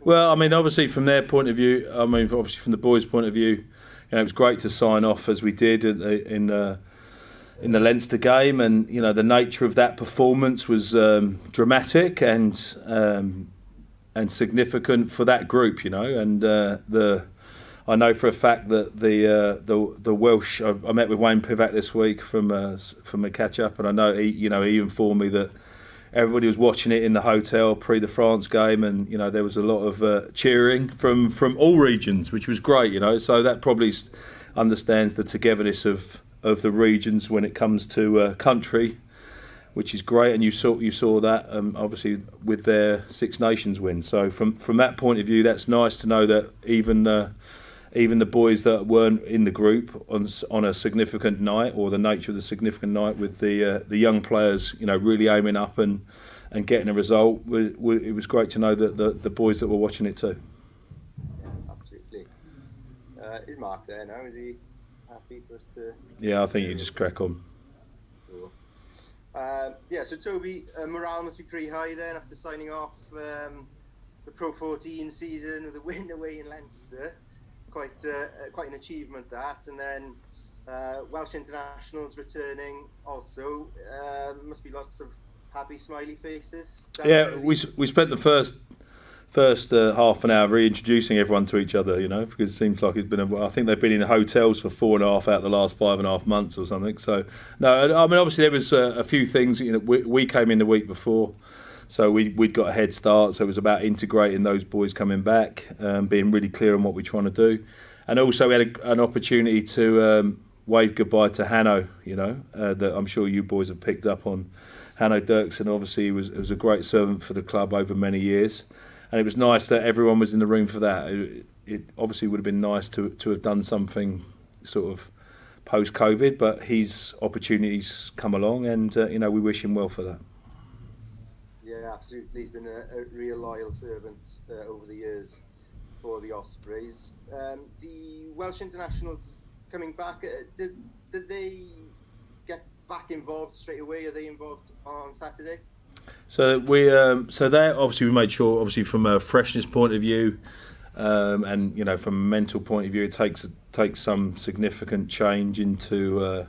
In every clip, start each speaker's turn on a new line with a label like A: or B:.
A: Well, I mean, obviously from their point of view, I mean, obviously from the boys' point of view, it was great to sign off as we did in the Leinster game, and the nature of that performance was dramatic and significant for that group, and I know for a fact that the Welsh. I met with Wayne Pivac this week from a catch up, and I know he informed me that everybody was watching it in the hotel pre the France game, and there was a lot of cheering from all regions, which was great. So that probably understands the togetherness of the regions when it comes to country, which is great. And you saw that obviously with their Six Nations win. So from that point of view, that's nice to know that even the boys that weren't in the group on a significant night, or the nature of the significant night, with the young players, really aiming up and getting a result. It was great to know that the boys that were watching it too.
B: Yeah, absolutely. Is Mark there now? Is he happy for us to?
A: Yeah, I think you just crack on.
B: Cool. So Toby, morale must be pretty high then after signing off the Pro 14 season with a win away in Leinster. Quite an achievement that, and then Welsh internationals returning also. Must be lots of happy smiley faces.
A: Yeah, we spent the first half an hour reintroducing everyone to each other, because it seems like I think they've been in hotels for 4.5 out of the last 5.5 months or something. So no, I mean obviously there was a few things. We came in the week before. So we'd got a head start, so it was about integrating those boys coming back, being really clear on what we're trying to do. And also we had an opportunity to wave goodbye to Hanno, that I'm sure you boys have picked up on. Hanno Dirksen, obviously, was a great servant for the club over many years. And it was nice that everyone was in the room for that. It obviously would have been nice to have done something sort of post-COVID, but his opportunities come along, and we wish him well for that.
B: Yeah, absolutely. He's been a real loyal servant over the years for the Ospreys. The Welsh internationals coming back, did they get back involved straight away? Are they involved on Saturday?
A: So we made sure, obviously from a freshness point of view, and from a mental point of view, it takes some significant change into.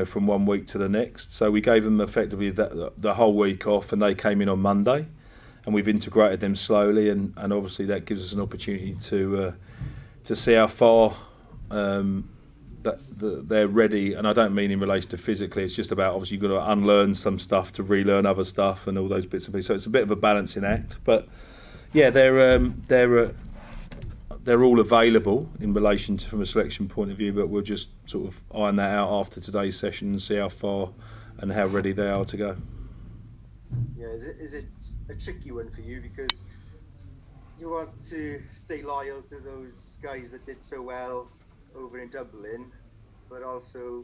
A: From 1 week to the next. So we gave them effectively the whole week off, and they came in on Monday, and we've integrated them slowly, and obviously that gives us an opportunity to see how far that they're ready. And I don't mean in relation to physically, it's just about obviously you've got to unlearn some stuff to relearn other stuff and all those bits and pieces. So it's a bit of a balancing act, but yeah, they're all available in relation to from a selection point of view, but we'll just sort of iron that out after today's session and see how far and how ready they are to go.
B: Yeah, is it a tricky one for you, because you want to stay loyal to those guys that did so well over in Dublin, but also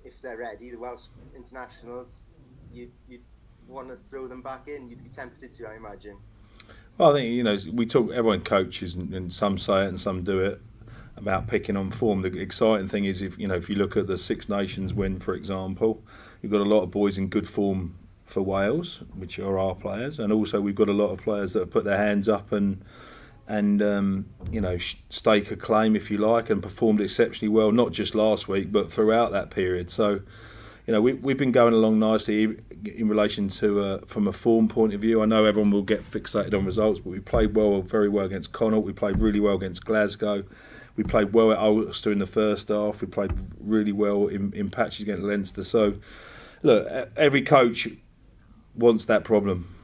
B: if they're ready, the Welsh internationals, you'd want to throw them back in. You'd be tempted to, I imagine.
A: Well, I think, we talk, everyone coaches, and some say it and some do it, about picking on form. The exciting thing is, if you look at the Six Nations win, for example, you've got a lot of boys in good form for Wales, which are our players, and also we've got a lot of players that have put their hands up and stake a claim, if you like, and performed exceptionally well, not just last week, but throughout that period. So, we've been going along nicely in relation to from a form point of view. I know everyone will get fixated on results, but we played very well against Connacht. We played really well against Glasgow. We played well at Ulster in the first half. We played really well in patches against Leinster. So, look, every coach wants that problem.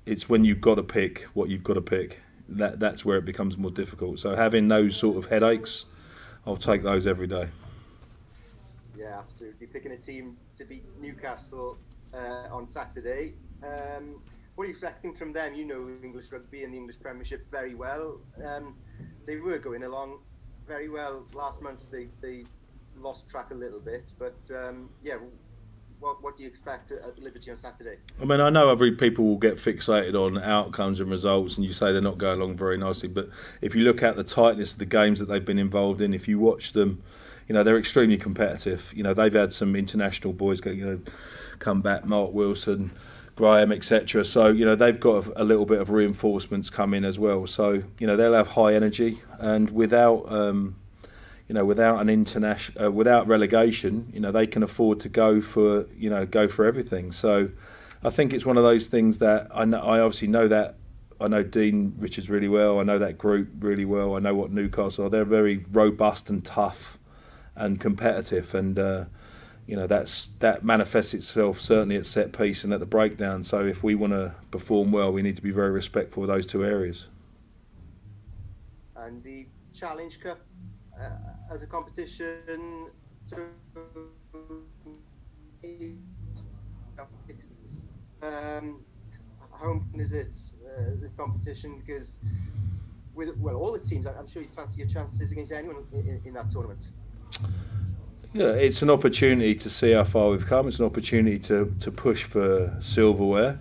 A: It's when you've got to pick what you've got to pick. That's where it becomes more difficult. So having those sort of headaches, I'll take those every day.
B: Yeah, absolutely. Picking a team to beat Newcastle on Saturday. What are you expecting from them? You know English rugby and the English Premiership very well. They were going along very well last month. They lost track a little bit, but what do you expect at Liberty on Saturday?
A: I mean, I know people will get fixated on outcomes and results, and you say they're not going along very nicely, but if you look at the tightness of the games that they've been involved in, if you watch them, they're extremely competitive. They've had some international boys come back, Mark Wilson, Graham, etc. So they've got a little bit of reinforcements coming as well. So they'll have high energy, and without without an international, without relegation, they can afford to go for everything. So I think it's one of those things that I obviously know that. I know Dean Richards really well. I know that group really well. I know what Newcastle are. They're very robust and tough and competitive, and that manifests itself certainly at set piece and at the breakdown. So if we want to perform well, we need to be very respectful of those two areas.
B: And the Challenge Cup as a competition, how important is it, this competition? Because with all the teams, I'm sure you fancy your chances against anyone in that tournament.
A: Yeah, it's an opportunity to see how far we've come. It's an opportunity to push for silverware.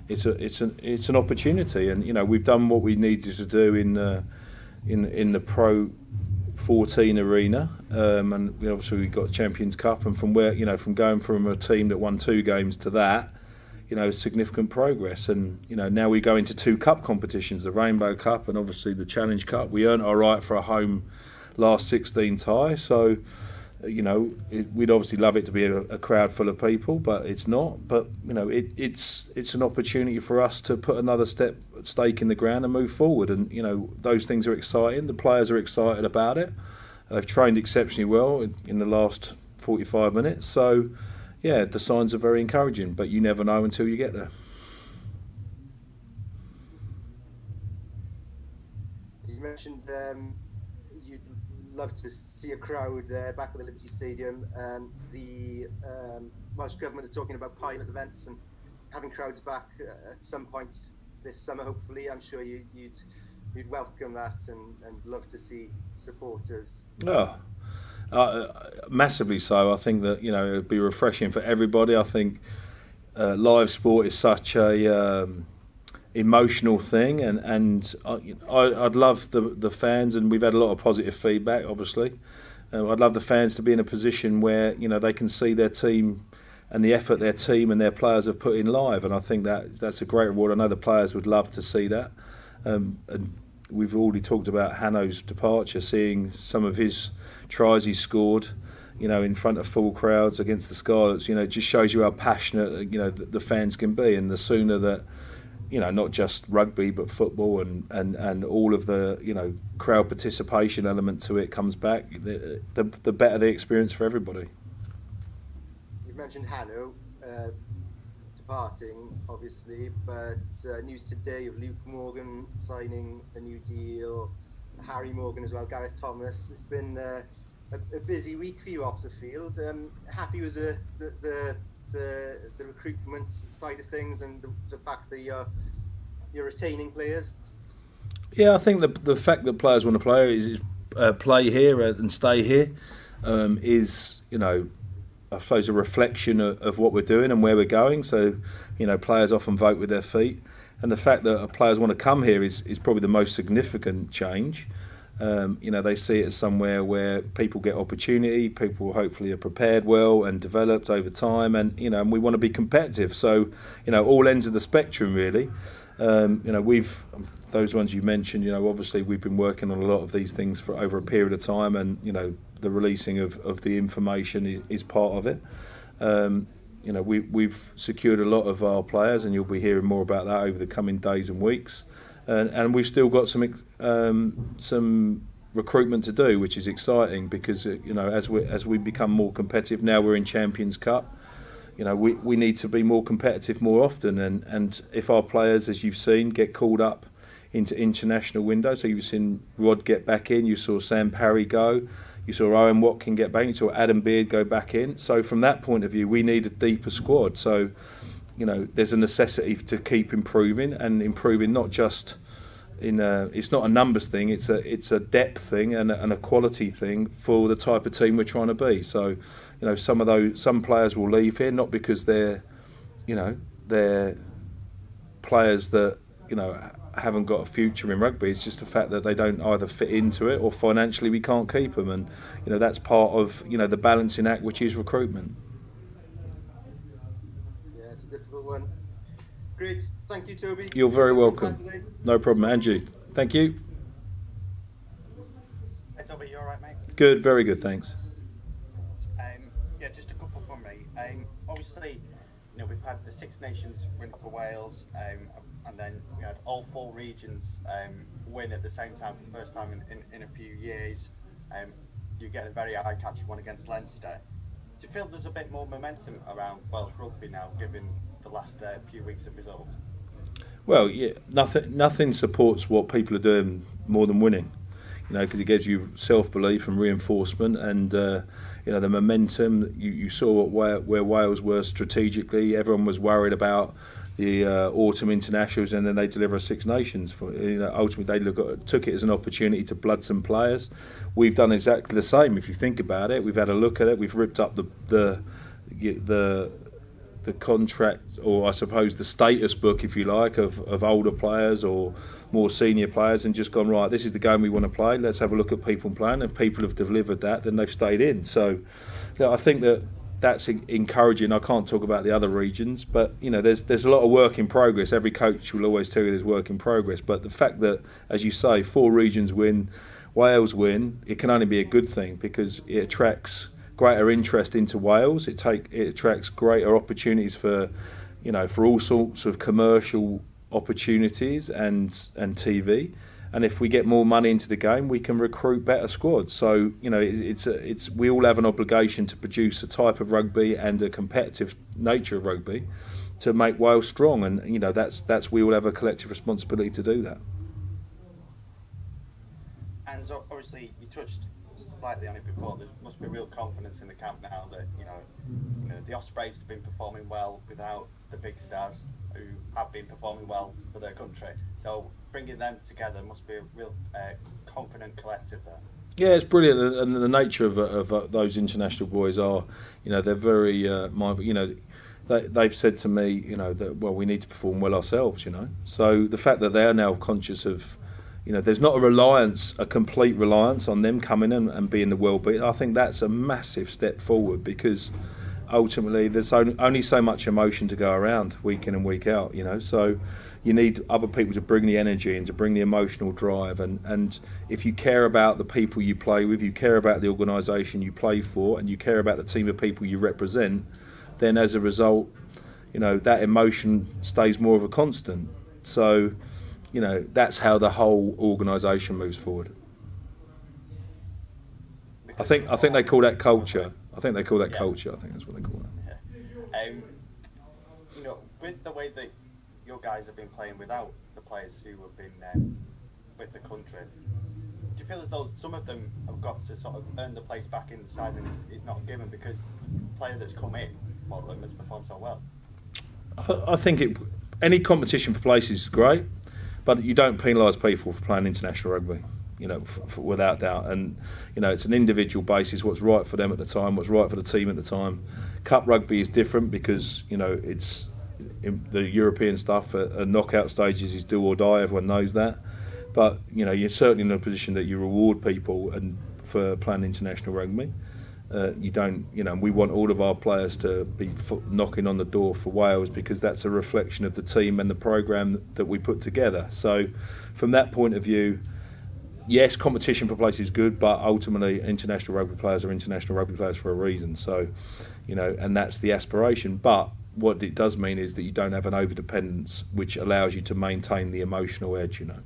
A: It's an opportunity, and we've done what we needed to do in the Pro 14 arena, and obviously we got Champions Cup, and from from going from a team that won 2 games to that, significant progress. And now we go into 2 cup competitions, the Rainbow Cup and obviously the Challenge Cup. We earned our right for a home last 16 tie, so we'd obviously love it to be a crowd full of people, but it's not. But it's an opportunity for us to put another stake in the ground and move forward. And those things are exciting. The players are excited about it. They've trained exceptionally well in the last 45 minutes. So yeah, the signs are very encouraging. But you never know until you get there.
B: You mentioned you'd love to see a crowd back at the Liberty Stadium. The Welsh Government are talking about pilot events and having crowds back at some point this summer, hopefully. I'm sure you'd welcome that and love to see supporters.
A: Massively so. I think that it would be refreshing for everybody. I think live sport is such a emotional thing, and I'd love the fans, and we've had a lot of positive feedback, obviously. I'd love the fans to be in a position where they can see their team and the effort their team and their players have put in live, and I think that's a great reward. I know the players would love to see that, and we've already talked about Hanno's departure, seeing some of his tries he scored in front of full crowds against the Scarlets. It just shows you how passionate the fans can be, and the sooner that not just rugby but football and all of the crowd participation element to it comes back, the better the experience for everybody.
B: You've mentioned Hanno departing, obviously, but news today of Luke Morgan signing a new deal, Harry Morgan as well, Gareth Thomas. It's been a busy week for you off the field. Happy with the recruitment side of things and the fact that you're retaining players?
A: Yeah, I think the fact that players want to play here and stay here is I suppose a reflection of what we're doing and where we're going. So players often vote with their feet, and the fact that players want to come here is probably the most significant change. They see it as somewhere where people get opportunity, people hopefully are prepared well and developed over time, and and we want to be competitive. So all ends of the spectrum really. We've those ones you mentioned. Obviously we've been working on a lot of these things for over a period of time, and the releasing of the information is part of it. We've secured a lot of our players, and you'll be hearing more about that over the coming days and weeks. And we've still got some recruitment to do, which is exciting because as we become more competitive, now we're in Champions Cup. We need to be more competitive more often, and if our players, as you've seen, get called up into international windows, so you've seen Rod get back in, you saw Sam Parry go, you saw Owen Watkin get back in, you saw Adam Beard go back in. So from that point of view, we need a deeper squad. So there's a necessity to keep improving, and improving not just it's not a numbers thing, it's a depth thing and a quality thing for the type of team we're trying to be. So some players will leave here not because they're players that haven't got a future in rugby. It's just the fact that they don't either fit into it, or financially we can't keep them, and that's part of the balancing act, which is recruitment.
B: Yeah, it's a difficult one. Great. Thank you, Toby.
A: You're very welcome. No problem, Andrew. Thank you.
C: Hey, Toby, you all right, mate?
A: Good, very good, thanks.
C: Yeah, just a couple from me. Obviously, you know, we've had the Six Nations win for Wales, and then we had all 4 regions win at the same time for the first time in a few years. You get a very eye-catching one against Leinster. Do you feel there's a bit more momentum around Welsh rugby now, given the last few weeks of results?
A: Well, yeah, nothing supports what people are doing more than winning. You know, because it gives you self-belief and reinforcement, and you know, the momentum. You saw where Wales were strategically. Everyone was worried about the autumn internationals, and then they deliver a Six Nations. You know, ultimately they took it as an opportunity to blood some players. We've done exactly the same. If you think about it, we've had a look at it. We've ripped up the contract, or I suppose the status book, if you like, of older players or more senior players, and just gone, right, this is the game we want to play. Let's have a look at people playing, and people have delivered that. Then they've stayed in. So, you know, I think that's encouraging. I can't talk about the other regions, but you know, there's a lot of work in progress. Every coach will always tell you there's work in progress. But the fact that, as you say, 4 regions win, Wales win, it can only be a good thing, because it attracts greater interest into Wales. It attracts greater opportunities for, you know, for all sorts of commercial opportunities and TV. And if we get more money into the game, we can recruit better squads. So, you know, we all have an obligation to produce a type of rugby and a competitive nature of rugby to make Wales strong. And you know, that's we all have a collective responsibility to do that.
C: And obviously, you touched slightly on it before. There must be real confidence in the camp now that you know the Ospreys have been performing well without the big stars who have been performing well for their country. So bringing them together must be a real confident collective there. Yeah,
A: it's brilliant, and the nature of those international boys are, you know, they're very mindful. You know, they've said to me, you know, that well, we need to perform well ourselves. You know, so the fact that they are now conscious of, you know, there's not a complete reliance on them coming in and being the world beat. I think that's a massive step forward, because ultimately there's only so much emotion to go around week in and week out, you know, so you need other people to bring the energy and to bring the emotional drive, and if you care about the people you play with, you care about the organisation you play for, and you care about the team of people you represent, then as a result, you know, that emotion stays more of a constant. So, you know, that's how the whole organisation moves forward. I think they call that culture. I think culture. I think that's what they call it.
C: Yeah. You know, with the way that your guys have been playing without the players who have been with the country, do you feel as though some of them have got to sort of earn the place back in the side and is not given because the player that's come in, well, them has performed so well?
A: I think any competition for places is great, but you don't penalise people for playing international rugby. You know, without doubt, and you know, it's an individual basis. What's right for them at the time, what's right for the team at the time. Cup rugby is different because, you know, it's the European stuff at knockout stages is do or die. Everyone knows that, but you know, you're certainly in a position that you reward people and for playing international rugby. You don't, you know, we want all of our players to be knocking on the door for Wales, because that's a reflection of the team and the programme that we put together. So, from that point of view, yes, competition for place is good, but ultimately international rugby players are international rugby players for a reason. So, you know, and that's the aspiration. But what it does mean is that you don't have an overdependence, which allows you to maintain the emotional edge, you know.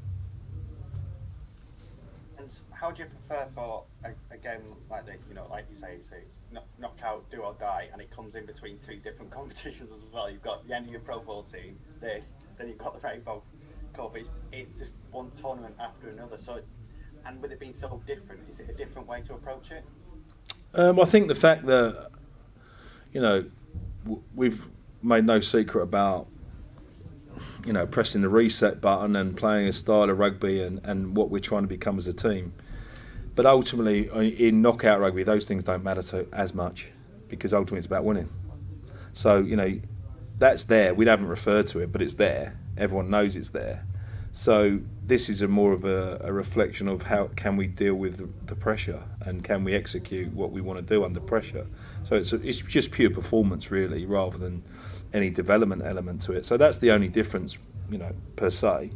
C: And how do you prefer for a game like this, you know, like you say, it's knockout, do or die, and it comes in between 2 different competitions as well. You've got the end of your Pro Bowl team, then you've got the Rainbow Cup. It's just one tournament after another. So, and with it being so different, is it a different way to approach it?
A: I think the fact that, you know, we've made no secret about, you know, pressing the reset button and playing a style of rugby and what we're trying to become as a team. But ultimately, in knockout rugby, those things don't matter as much, because ultimately it's about winning. So, you know, that's there. We haven't referred to it, but it's there. Everyone knows it's there. So this is more of a reflection of how can we deal with the pressure, and can we execute what we want to do under pressure. So it's just pure performance, really, rather than any development element to it. So that's the only difference, per se.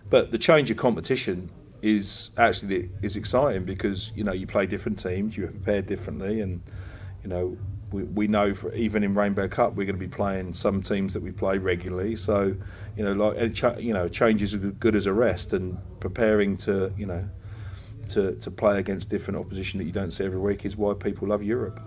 A: But the change of competition is exciting because you play different teams, you prepare differently, and we know even in Rainbow Cup we're going to be playing some teams that we play regularly. So change is as good as a rest, and preparing to play against different opposition that you don't see every week is why people love Europe.